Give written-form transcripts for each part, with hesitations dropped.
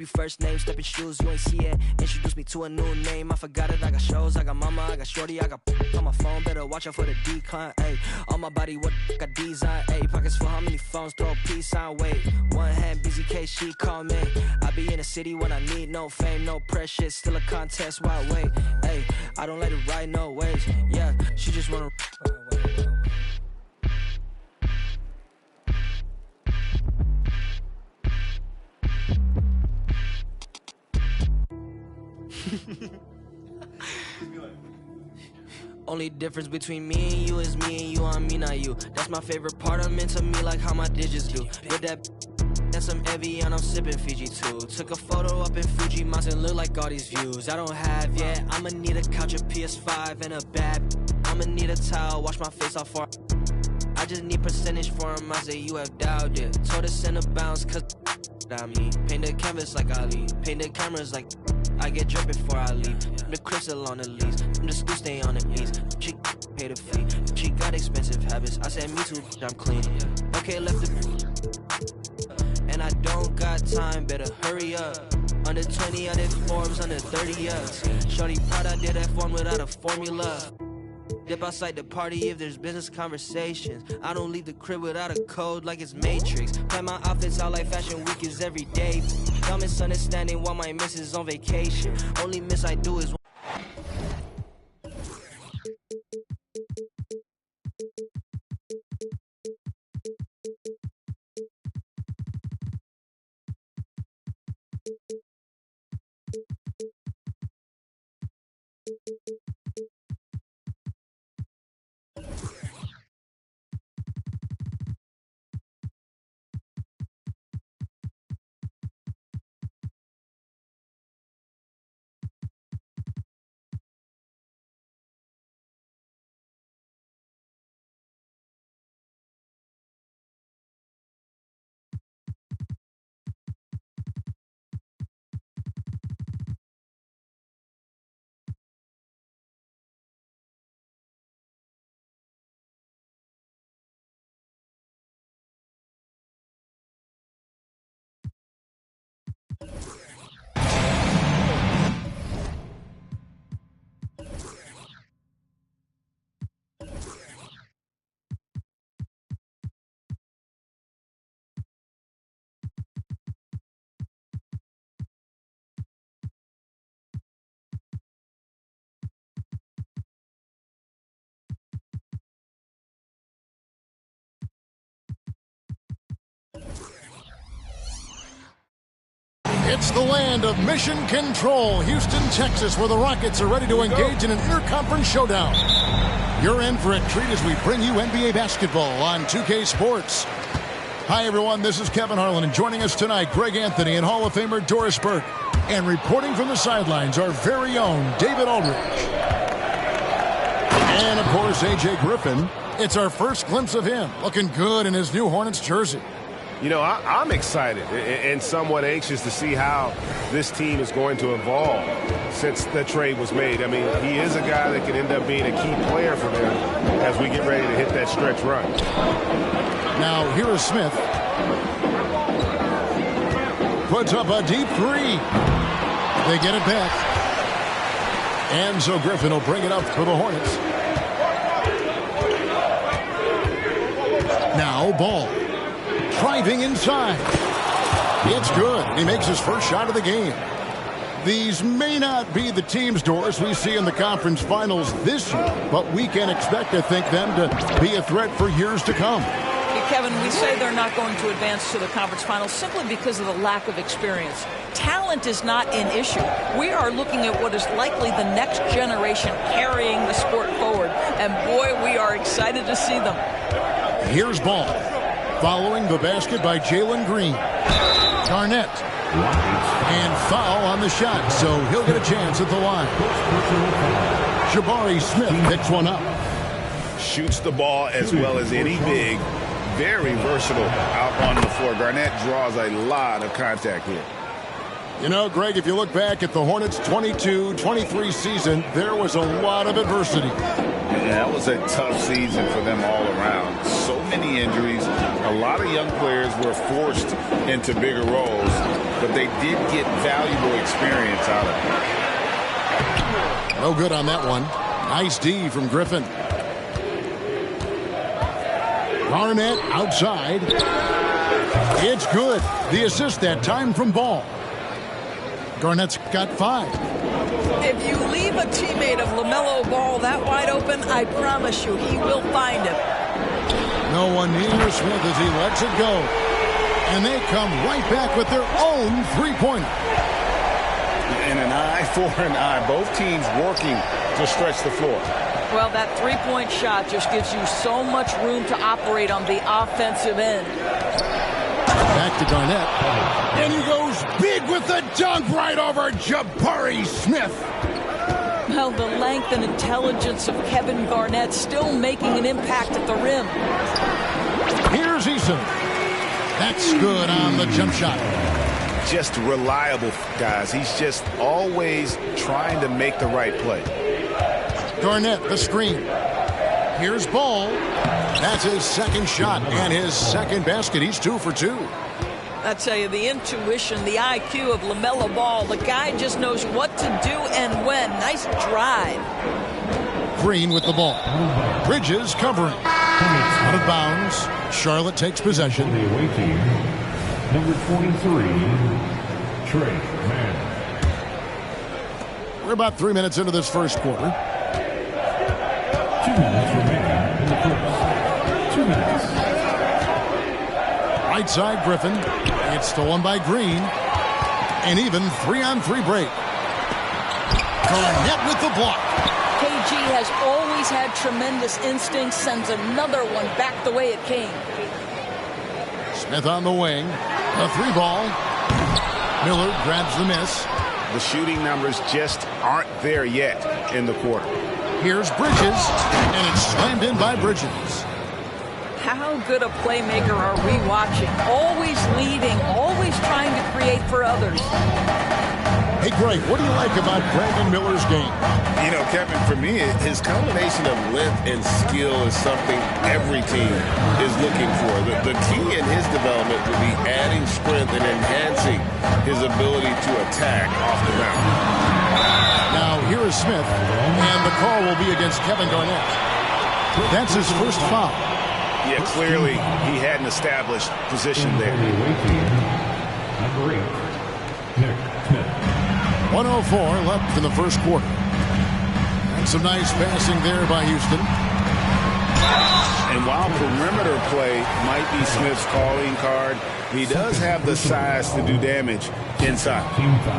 you first name, step in shoes, you ain't see it. Introduce me to a new name, I forgot it. I got shows, I got mama, I got shorty, I got on my phone. Better watch out for the decline, ayy. On my body, what got design, ayy. Pockets full, how many phones, throw a peace sign, wait. One hand, busy case, she call me. I be in the city when I need no fame, no pressure, still a contest, why wait, ayy. I don't let it ride no waves, yeah. She just wanna. Only difference between me and you is me and you on me, not you. That's my favorite part, I'm into me like how my digits do. With that and some Evian, I'm sipping Fiji too. Took a photo up in Fuji Mountain, look like all these views I don't have yet. I'ma need a couch, a PS5, and a bad. I'ma need a towel, wash my face off for. I just need percentage for him, I say you have doubt, yeah. Told us in a bounce, cause I mean. Paint the canvas like Ali, paint the cameras like I get drip before I leave. The crystal on the leaves, I'm just gonna stay on the knees. She pay the fee, she got expensive habits. I said me too, I'm clean. Okay, left the and I don't got time, better hurry up. Under 20, I did Forbes, under 30 years. Shorty proud I did F1 without a formula. Dip outside the party if there's business conversations. I don't leave the crib without a code like it's Matrix. Plan my outfits out like Fashion Week is every day. Dumb misunderstanding while my miss is on vacation. Only miss I do is It's the land of mission control, Houston, Texas, where the Rockets are ready to engage in an interconference showdown. You're in for a treat as we bring you NBA basketball on 2K Sports. Hi, everyone. This is Kevin Harlan, and joining us tonight, Greg Anthony and Hall of Famer Doris Burke. And reporting from the sidelines, our very own David Aldridge. And, of course, A.J. Griffin. It's our first glimpse of him, looking good in his new Hornets jersey. You know, I'm excited and somewhat anxious to see how this team is going to evolve since the trade was made. I mean, he is a guy that can end up being a key player for them as we get ready to hit that stretch run. Now, here is Smith. Puts up a deep three. They get it back. And so Griffin will bring it up for the Hornets. Now, Ball. Driving inside. It's good. He makes his first shot of the game. These may not be the teams, Doris, we see in the conference finals this year, but we can expect, I think, them to be a threat for years to come. Hey, Kevin, we say they're not going to advance to the conference finals simply because of the lack of experience. Talent is not an issue. We are looking at what is likely the next generation carrying the sport forward, and boy, we are excited to see them. Here's Ball. Following the basket by Jalen Green. Garnett. And foul on the shot, so he'll get a chance at the line. Jabari Smith picks one up. Shoots the ball as well as any big. Very versatile out on the floor. Garnett draws a lot of contact here. You know, Greg, if you look back at the Hornets' 22-23 season, there was a lot of adversity. Yeah, that was a tough season for them all around. So many injuries. A lot of young players were forced into bigger roles. but they did get valuable experience out of it. No good on that one. Nice D from Griffin. Garnett outside. It's good. The assist that time from Ball. Garnett's got 5. If you leave a teammate of LaMelo Ball that wide open, I promise you he will find him. No one near Smith as he lets it go. And they come right back with their own three-pointer. And an eye for an eye. Both teams working to stretch the floor. Well, that three-point shot just gives you so much room to operate on the offensive end. Back to Garnett. And he goes big with the dunk right over Jabari Smith. Well, the length and intelligence of Kevin Garnett still making an impact at the rim. Here's Eason. That's good on the jump shot. Just reliable, guys. He's just always trying to make the right play. Garnett, the screen. Here's Ball. That's his second shot and his second basket. He's 2 for 2. I tell you, the intuition, the IQ of LaMelo Ball, the guy just knows what to do and when. Nice drive. Green with the ball. Bridges covering. Out of bounds. Charlotte takes possession. The away team, number 23, Trey Mann. We're about 3 minutes into this first quarter. 2 minutes remaining in the first. 2 minutes. Right side, Griffin. It's stolen by Green. And even 3-on-3 break. Garnett with the block. KG has always had tremendous instincts, sends another one back the way it came. Smith on the wing. A 3-ball. Miller grabs the miss. The shooting numbers just aren't there yet in the quarter. Here's Bridges, and it's slammed in by Bridges. How good a playmaker are we watching? Always leading, always trying to create for others. Hey, Greg, what do you like about Brandon Miller's game? You know, Kevin, for me, his combination of length and skill is something every team is looking for. The key in his development will be adding strength and enhancing his ability to attack off the bounce. Now, here is Smith, and the call will be against Kevin Garnett. That's his first foul. Yeah, clearly he had an established position there. The away team, number 8, Nick Smith. 1:04 left in the first quarter. And some nice passing there by Houston. And while perimeter play might be Smith's calling card, he does have the size to do damage inside.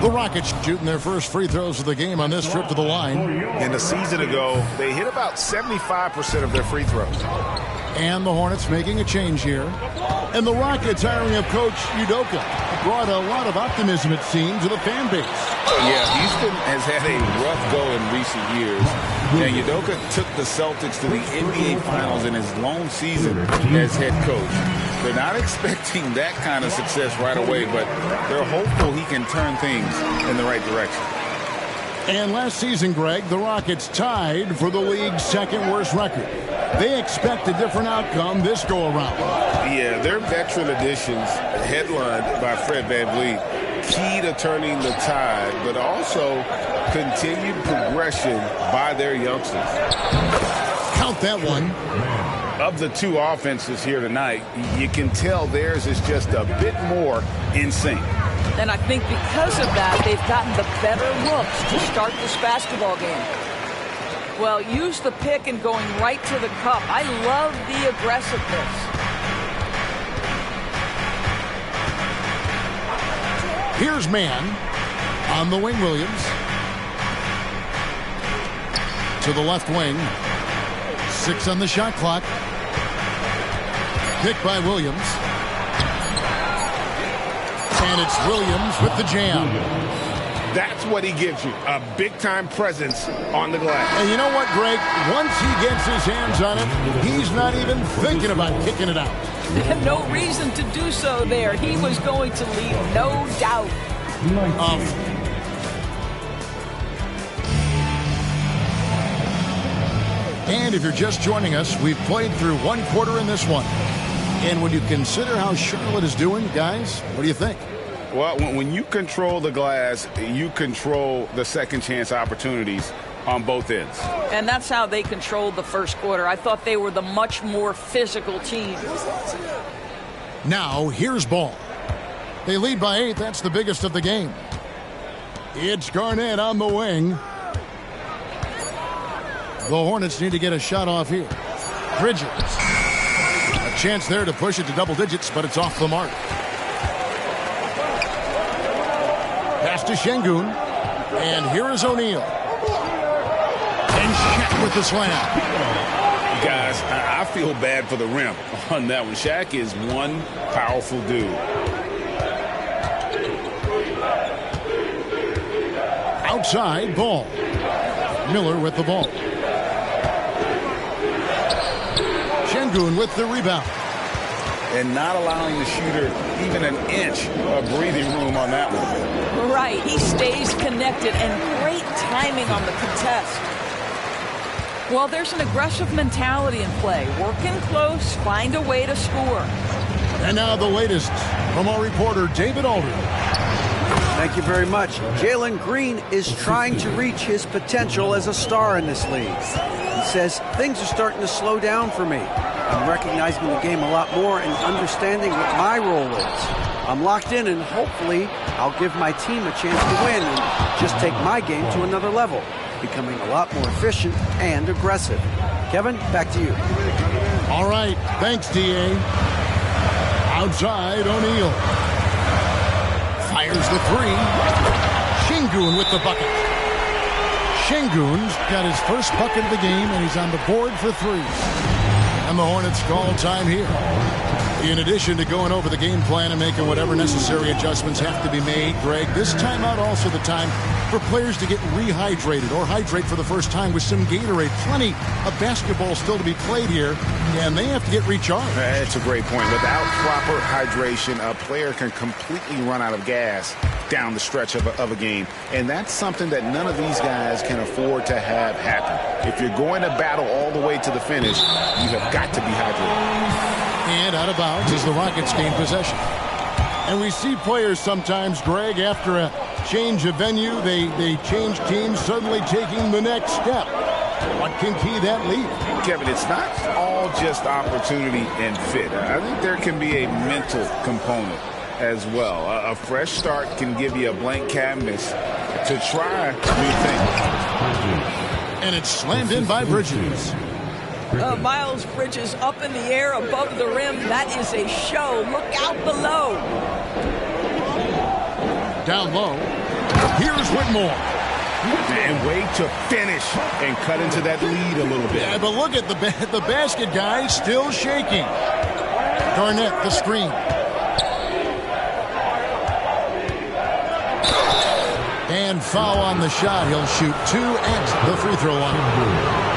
The Rockets shooting their first free throws of the game on this trip to the line. And a season ago, they hit about 75% of their free throws. And the Hornets making a change here. And the Rockets hiring of Coach Udoka brought a lot of optimism, it seems, to the fan base. Yeah, Houston has had a rough go in recent years. Now, Udoka took the Celtics to the NBA Finals in his lone season as head coach. They're not expecting that kind of success right away, but they're hopeful he can turn things in the right direction. And last season, Greg, the Rockets tied for the league's second worst record. They expect a different outcome this go-around. Yeah, their veteran additions, headlined by Fred VanVleet, key to turning the tide, but also continued progression by their youngsters. Count that one. Of the two offenses here tonight, you can tell theirs is just a bit more in sync. And I think because of that, they've gotten the better looks to start this basketball game. Well, use the pick and going right to the cup. I love the aggressiveness. Here's Mann on the wing, Williams. To the left wing. 6 on the shot clock. Pick by Williams. And it's Williams with the jam. That's what he gives you, a big-time presence on the glass. And you know what, Greg? Once he gets his hands on it, he's not even thinking about kicking it out. No reason to do so there. He was going to leave, no doubt. And if you're just joining us, we've played through one quarter in this one. And when you consider how Charlotte is doing, guys, what do you think? Well, when you control the glass, you control the second chance opportunities on both ends. And that's how they controlled the first quarter. I thought they were the much more physical team. Now, here's ball. They lead by 8. That's the biggest of the game. It's Garnett on the wing. The Hornets need to get a shot off here. Bridges. A chance there to push it to double digits, but it's off the mark. Pass to Şengün. And here is O'Neal. And Shaq with the slam. Guys, I feel bad for the rim on that one. Shaq is one powerful dude. Outside, ball. Miller with the ball. Şengün with the rebound. And not allowing the shooter even an inch of breathing room on that one. Right. He stays connected, and great timing on the contest. Well, there's an aggressive mentality in play. Working close, find a way to score. And now the latest from our reporter, David Aldridge. Thank you very much. Jalen Green is trying to reach his potential as a star in this league. He says, things are starting to slow down for me. I'm recognizing the game a lot more and understanding what my role is. I'm locked in, and hopefully I'll give my team a chance to win and just take my game to another level, becoming a lot more efficient and aggressive. Kevin, back to you. All right. Thanks, D.A. Outside, O'Neal. Fires the three. Şengün with the bucket. Şengün's got his first bucket of the game, and he's on the board for 3. And the Hornets call time here. In addition to going over the game plan and making whatever necessary adjustments have to be made, Greg, this timeout also the time for players to get rehydrated or hydrate for the first time with some Gatorade. Plenty of basketball still to be played here, and they have to get recharged. That's a great point. Without proper hydration, a player can completely run out of gas down the stretch of a game. And that's something that none of these guys can afford to have happen. If you're going to battle all the way to the finish, you have got to be hydrated. And out of bounds as the Rockets gain possession. And we see players sometimes, Greg, after a change of venue, they change teams, suddenly taking the next step. What can key that lead? Kevin, it's not all just opportunity and fit. I think there can be a mental component as well. A fresh start can give you a blank canvas to try new things. And it's slammed in by Bridges. Miles Bridges up in the air above the rim. That is a show. Look out below. Down low. Here's Whitmore. And way to finish and cut into that lead a little bit. Yeah, but look at the basket guy still shaking. Garnett, the screen. And foul on the shot. He'll shoot 2 at the free throw line.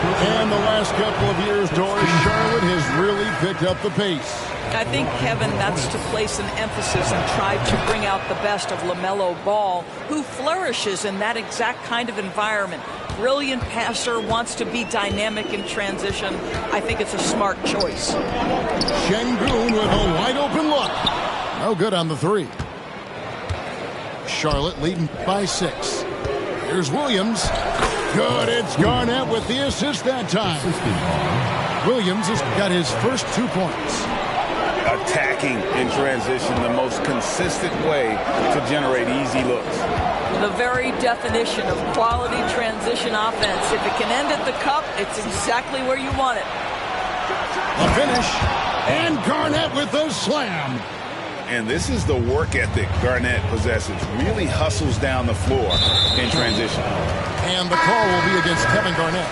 And the last couple of years, Doris, Charlotte has really picked up the pace. I think, Kevin, that's to place an emphasis and try to bring out the best of LaMelo Ball, who flourishes in that exact kind of environment. Brilliant passer, wants to be dynamic in transition. I think it's a smart choice. Şengün with a wide open look. No good on the 3. Charlotte leading by 6. Here's Williams. Good. It's Garnett with the assist that time. Williams has got his first 2 points. Attacking in transition, the most consistent way to generate easy looks. The very definition of quality transition offense. If it can end at the cup, it's exactly where you want it. A finish. And Garnett with the slam. And this is the work ethic Garnett possesses. Really hustles down the floor in transition. And the call will be against Kevin Garnett.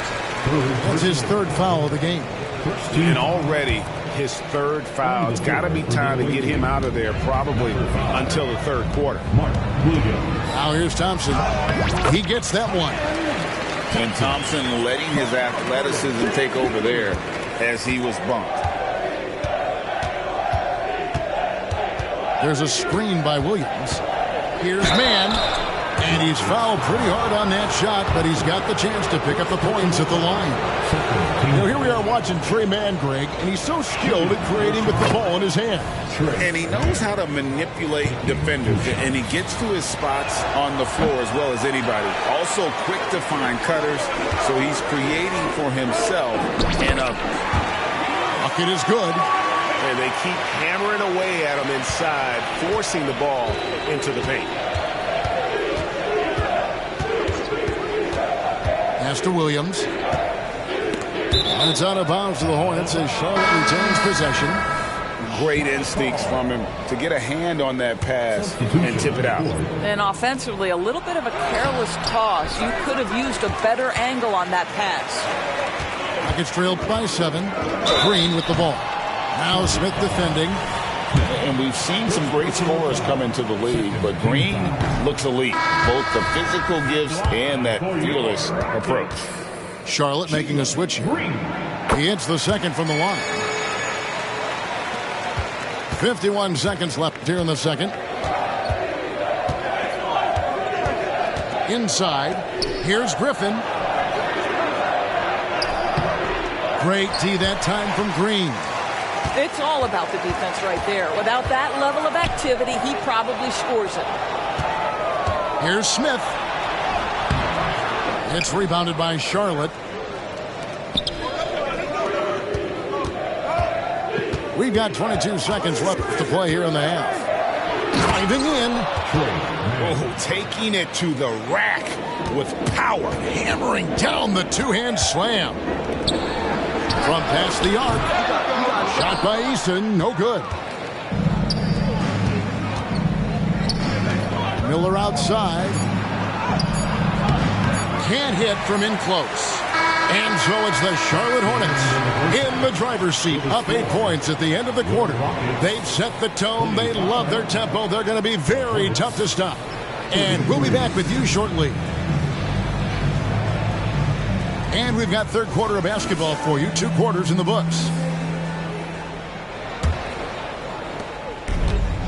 That's his 3rd foul of the game. And already his 3rd foul. It's got to be time to get him out of there probably until the 3rd quarter. Now here's Thompson. He gets that one. And Thompson letting his athleticism take over there as he was bumped. There's a screen by Williams. Here's man. And he's fouled pretty hard on that shot, but he's got the chance to pick up the points at the line. Here we are watching Tre Mann, Greg, and he's so skilled at creating with the ball in his hand. And he knows how to manipulate defenders, and he gets to his spots on the floor as well as anybody. Also quick to find cutters, so he's creating for himself. And bucket is good. And they keep hammering away at him inside, forcing the ball into the paint. Pass to Williams. And it's out of bounds to the Hornets as Charlotte retains possession. Great instincts from him to get a hand on that pass and tip it out. And offensively, a little bit of a careless toss. You could have used a better angle on that pass. Rockets trailed by 7. Green with the ball. Now Smith defending. And we've seen some great scorers come into the league, but Green looks elite. Both the physical gifts and that fearless approach. Charlotte making a switch here. He hits the second from the line. 51 seconds left here in the second. Inside. Here's Griffin. Great D that time from Green. It's all about the defense right there. Without that level of activity, he probably scores it. Here's Smith. It's rebounded by Charlotte. We've got 22 seconds left to play here in the half. Driving in. Oh, taking it to the rack with power. Hammering down the two-hand slam. From past the arc. Shot by Easton. No good. Miller outside. Can't hit from in close. And so it's the Charlotte Hornets in the driver's seat, up 8 points at the end of the quarter. They've set the tone. They love their tempo. They're going to be very tough to stop. And we'll be back with you shortly. And we've got third quarter of basketball for you. 2 quarters in the books.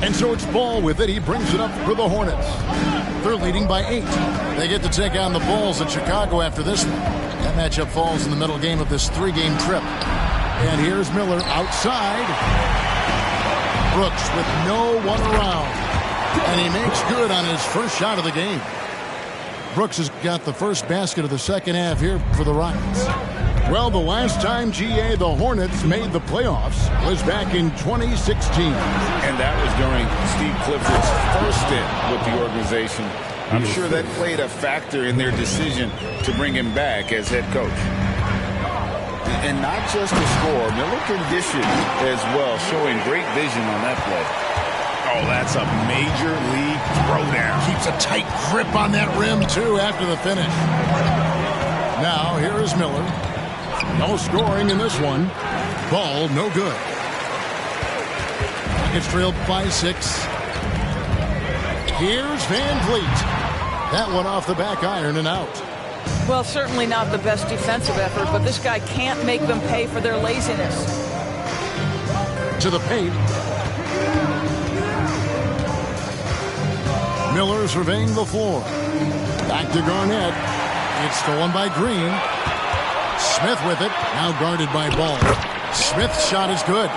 And so it's Ball with it. He brings it up for the Hornets. They're leading by 8. They get to take on the Bulls in Chicago after this one. That matchup falls in the middle game of this 3-game trip. And here's Miller outside. Brooks with no one around. And he makes good on his first shot of the game. Brooks has got the first basket of the second half here for the Rockets. Well, the last time, GA, the Hornets made the playoffs was back in 2016. And that was during Steve Clifford's first stint with the organization. I'm sure that played a factor in their decision to bring him back as head coach. And not just to score, Miller can dish it as well, showing great vision on that play. Oh, that's a major league throwdown. Keeps a tight grip on that rim, too, after the finish. Now, here is Miller. No scoring in this one. Ball, no good. It's trailed by 6. Here's Van Vliet. That one off the back iron and out. Well, certainly not the best defensive effort, but this guy can't make them pay for their laziness. To the paint. Miller surveying the floor. Back to Garnett. It's stolen by Green. Smith with it. Now guarded by Ball. Smith's shot is good.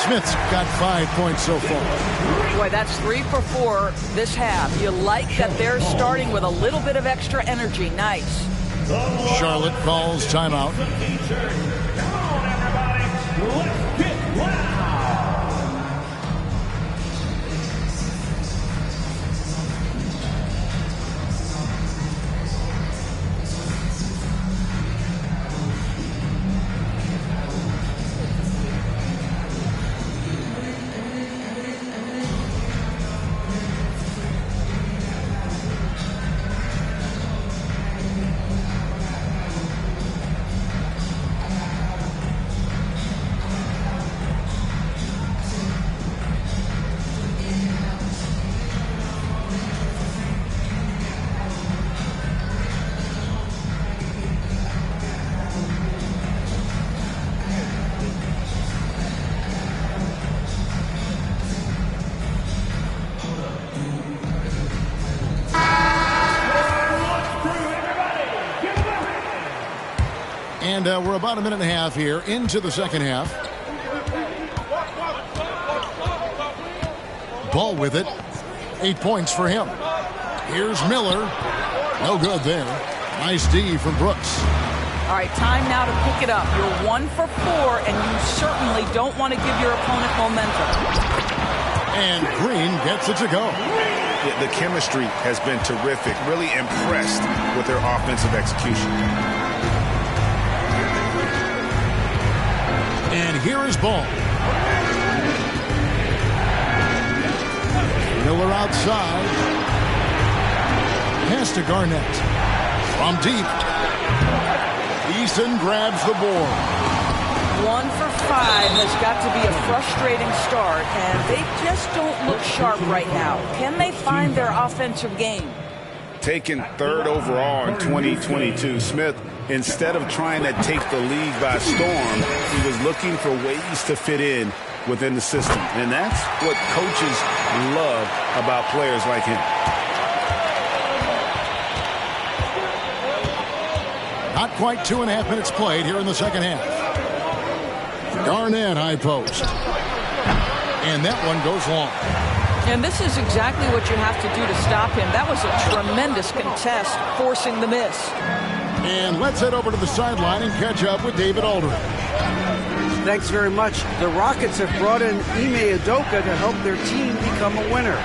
Smith's got 5 points so far. Boy, that's 3 for 4 this half. You like that they're starting with a little bit of extra energy. Nice. Charlotte calls timeout. And we're about a minute and a half here into the second half. Ball with it. 8 points for him. Here's Miller. No good there. Nice D from Brooks. All right, time now to pick it up. You're 1 for 4, and you certainly don't want to give your opponent momentum. And Green gets it to go. The chemistry has been terrific. Really impressed with their offensive execution. And here is Ball. Miller outside. Pass to Garnett. From deep. Eason grabs the board. 1 for 5 has got to be a frustrating start, and they just don't look sharp right now. Can they find their offensive game? Taken 3rd overall in 2022, Smith, instead of trying to take the league by storm, he was looking for ways to fit in within the system. And that's what coaches love about players like him. Not quite 2.5 minutes played here in the second half. Garnett high post. And that one goes long. And this is exactly what you have to do to stop him. That was a tremendous contest, forcing the miss. And let's head over to the sideline and catch up with David Aldridge. Thanks very much. The Rockets have brought in Ime Udoka to help their team become a winner.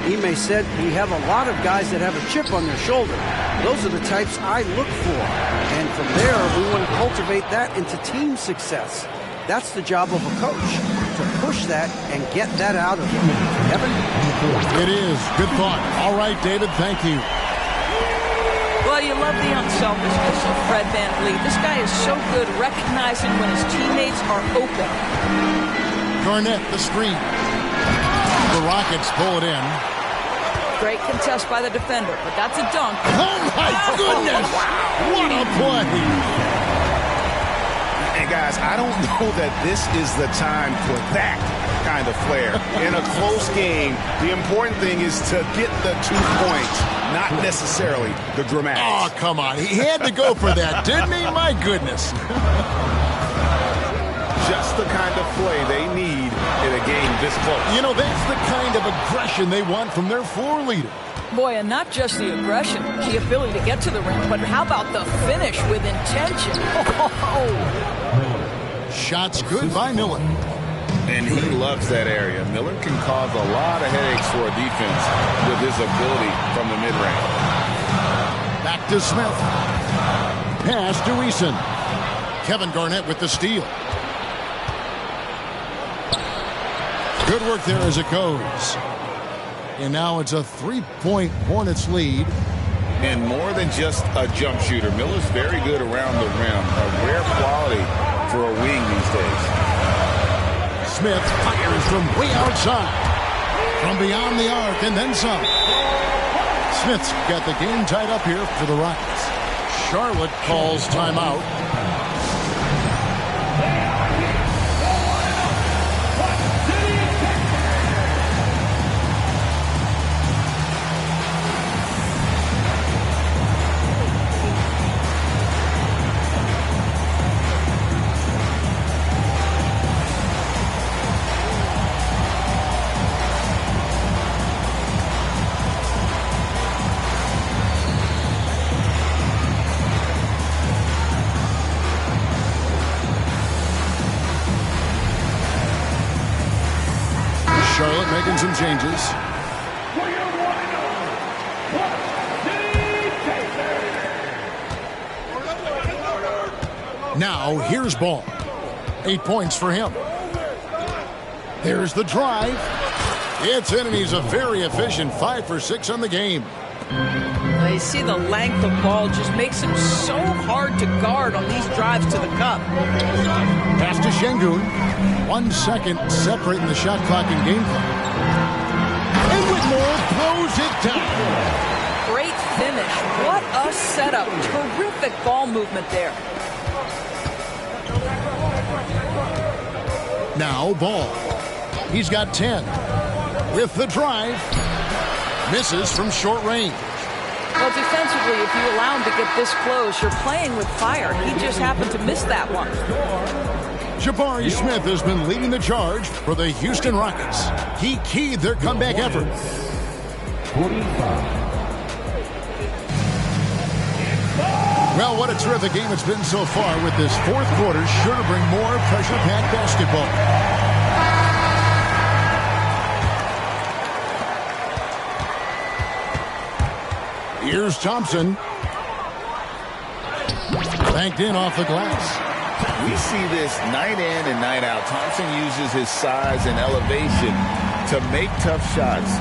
Ime said, "We have a lot of guys that have a chip on their shoulder. Those are the types I look for. And from there, we want to cultivate that into team success. That's the job of a coach, to push that and get that out of them." Evan? It is. Good thought. All right, David, thank you. Well, you love the unselfishness of Fred VanVleet. This guy is so good recognizing when his teammates are open. Garnett, the screen. The Rockets pull it in. Great contest by the defender, but that's a dunk. Oh, my goodness! What a play! And guys, I don't know that this is the time for that kind of flair. In a close game, the important thing is to get the 2 points, not necessarily the dramatics. Oh, come on. He had to go for that, didn't he? My goodness. Just the kind of play they need in a game this close. You know, that's the kind of aggression they want from their floor leader. Boy, and not just the aggression, the ability to get to the rim, but how about the finish with intention? Shots good by Miller. And he loves that area. Miller can cause a lot of headaches for a defense with his ability from the mid-range. Back to Smith. Pass to Eason. Kevin Garnett with the steal. Good work there as it goes. And now it's a 3-point Hornets lead. And more than just a jump shooter, Miller's very good around the rim. A rare quality for a wing these days. Smith fires from way outside. From beyond the arc and then some. Smith's got the game tied up here for the Rockets. Charlotte calls timeout. Charlotte making some changes. Now here's Ball. 8 points for him. There's the drive. It's in, and he's a very efficient 5 for 6 on the game. You see the length of Ball just makes him so hard to guard on these drives to the cup. Pass to Şengün. 1 second separating the shot clock and game clock. And Whitmore throws it down. Great finish. What a setup. Terrific ball movement there. Now Ball. He's got 10. With the drive. Misses from short range. Well, defensively, if you allow him to get this close, you're playing with fire. He just happened to miss that one. Jabari Smith has been leading the charge for the Houston Rockets. He keyed their comeback effort. 45. Well, what a terrific game it's been so far, with this fourth quarter sure to bring more pressure-packed basketball. Here's Thompson. Banked in off the glass. We see this night in and night out. Thompson uses his size and elevation to make tough shots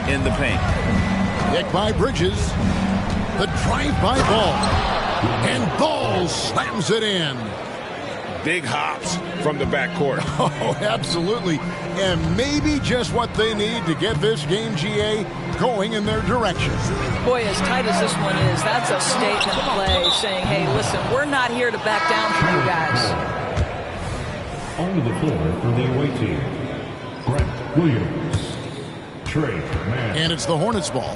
in the paint. Hit by Bridges. The drive-by ball. And Ball slams it in. Big hops from the backcourt. Oh, absolutely. And maybe just what they need to get this game, GA, going in their direction. Boy, as tight as this one is, that's a statement play saying, hey, listen, we're not here to back down for you guys. Onto the floor for the away team, Grant Williams. Trey Mann. And it's the Hornets ball.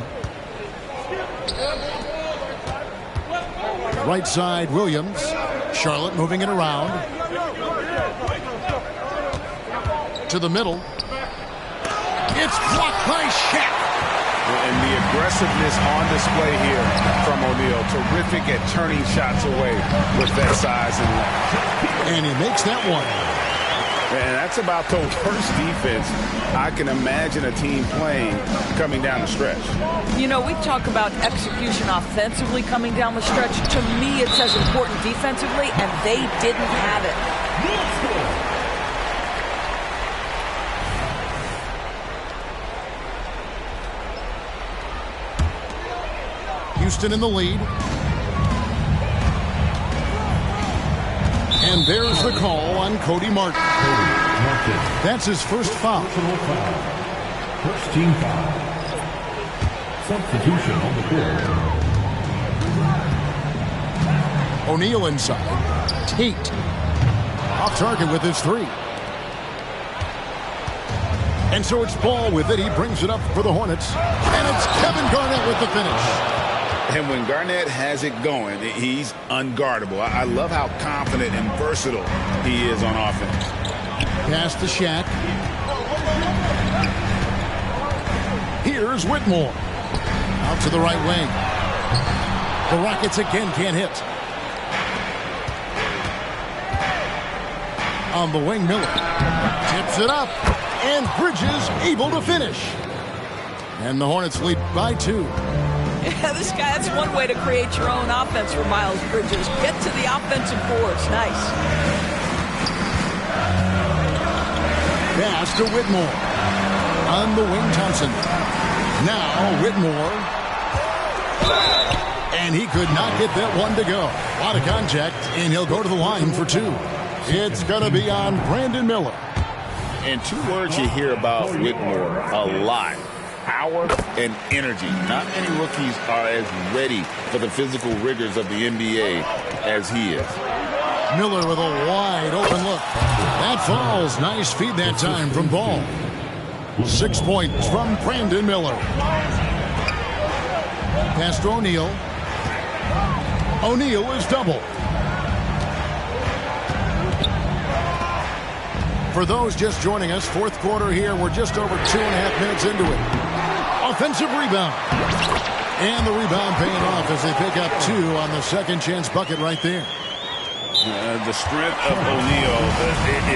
Right side, Williams. Charlotte moving it around. To the middle. It's blocked by Shaq. And the aggressiveness on display here from O'Neal. Terrific at turning shots away with that size and length. And he makes that one. And that's about the worst defense I can imagine a team playing coming down the stretch. You know, we talk about execution offensively coming down the stretch. To me, it's as important defensively, and they didn't have it. Houston in the lead. And there's the call on Cody Martin. That's his first foul. First team foul. Substitution on the court. O'Neal inside. Tate. Off target with his three. And so it's Ball with it. He brings it up for the Hornets. And it's Kevin Garnett with the finish. And when Garnett has it going, he's unguardable. I love how confident and versatile he is on offense. Pass to Shaq. Here's Whitmore. Out to the right wing. The Rockets again can't hit. On the wing, Miller. Tips it up. And Bridges able to finish. And the Hornets lead by 2. Yeah, that's one way to create your own offense for Miles Bridges. Get to the offensive boards. Nice. Pass to Whitmore. On the wing, Thompson. Now Whitmore. And he could not get that one to go. A lot of contact, and he'll go to the line for 2. It's going to be on Brandon Miller. And 2 words you hear about Whitmore a lot: power and energy. Not many rookies are as ready for the physical rigors of the NBA as he is. Miller with a wide open look. That falls. Nice feed that time from Ball. 6 points from Brandon Miller. Pass to O'Neal. O'Neal is double. For those just joining us, fourth quarter here. We're just over 2.5 minutes into it. Offensive rebound. And the rebound paying off as they pick up 2 on the second chance bucket right there. The strength of O'Neal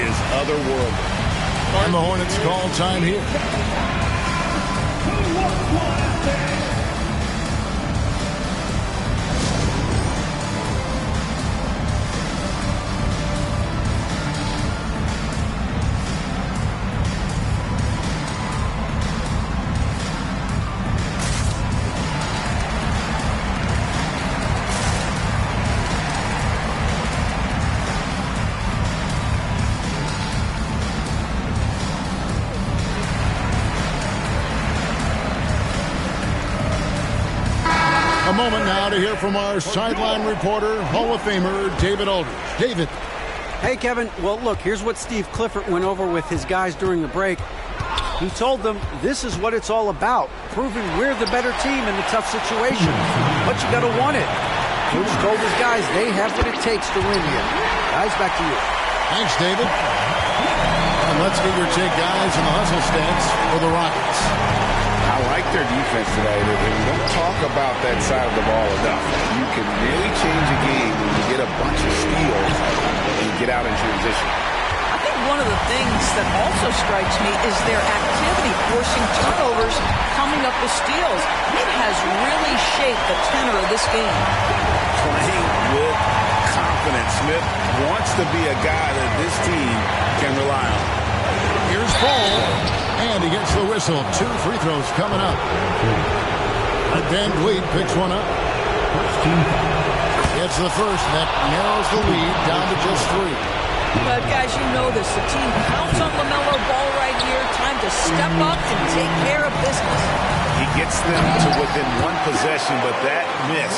is otherworldly. And the Hornets call time here. A moment now to hear from our sideline reporter, Hall of Famer David Aldridge. David. Hey, Kevin. Well, look, here's what Steve Clifford went over with his guys during the break. He told them this is what it's all about, proving we're the better team in the tough situations. But you got to want it. Coach told his guys they have what it takes to win here. Guys, back to you. Thanks, David. And let's get your take, guys, in the hustle stance for the Rockets. I like their defense today. We don't talk about that side of the ball enough. You can really change a game when you get a bunch of steals and get out in transition. I think one of the things that also strikes me is their activity, forcing turnovers, coming up with steals. It has really shaped the tenor of this game. Playing with confidence. Smith wants to be a guy that this team can rely on. Here's Paul, and he gets the whistle. 2 free throws coming up. Van Vliet picks one up. Gets the first, and that narrows the lead down to just 3. But guys, you know this. The team counts on LaMelo Ball right here. Time to step up and take care of business. He gets them to within 1 possession, but that miss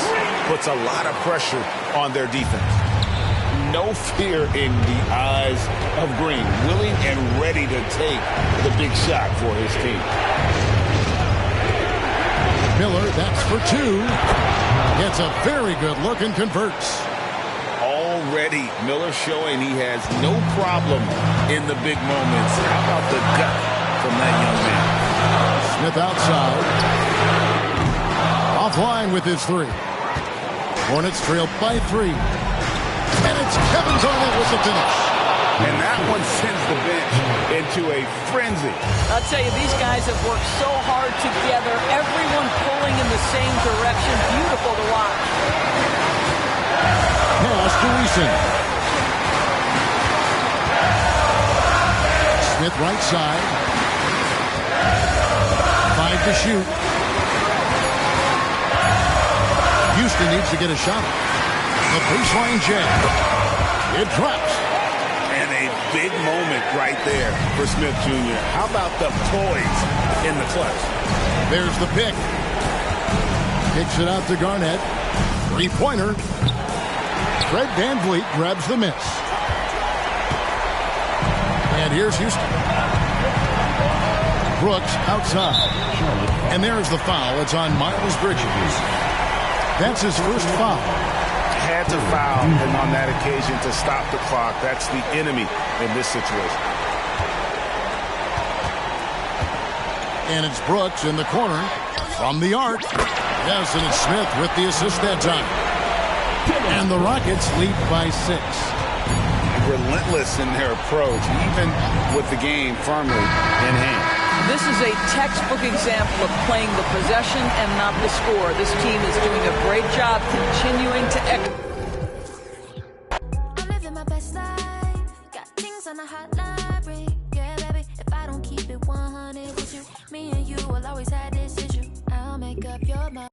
puts a lot of pressure on their defense. No fear in the eyes of Green. Willing and ready to take the big shot for his team. Miller, that's for 2. Gets a very good look and converts. Already, Miller showing he has no problem in the big moments. How about the gut from that young man? Smith outside. Offline with his 3. Hornets trail by 3. And it's Kevin Garnett with the finish. And that one sends the bench into a frenzy. I'll tell you, these guys have worked so hard together. Everyone pulling in the same direction. Beautiful to watch. Pass to Eason. Smith right side. 5 to shoot. Houston needs to get a shot. The baseline jam. It drops. And a big moment right there for Smith Jr. How about the poise in the clutch? There's the pick. Kicks it out to Garnett. 3-pointer. Fred VanVleet grabs the miss. And here's Houston. Brooks outside. And there's the foul. It's on Miles Bridges. That's his first foul. Had to foul him on that occasion to stop the clock. That's the enemy in this situation. And it's Brooks in the corner from the arc. Yes, and it's Smith with the assist that time. And the Rockets lead by 6. Relentless in their approach, even with the game firmly in hand. This is a textbook example of playing the possession and not the score. This team is doing a great job continuing to I'm living my best life. Got things on the hot library. Yeah, baby, if I don't keep it 100 with you, me and you will always have this issue. I'll make up your mind.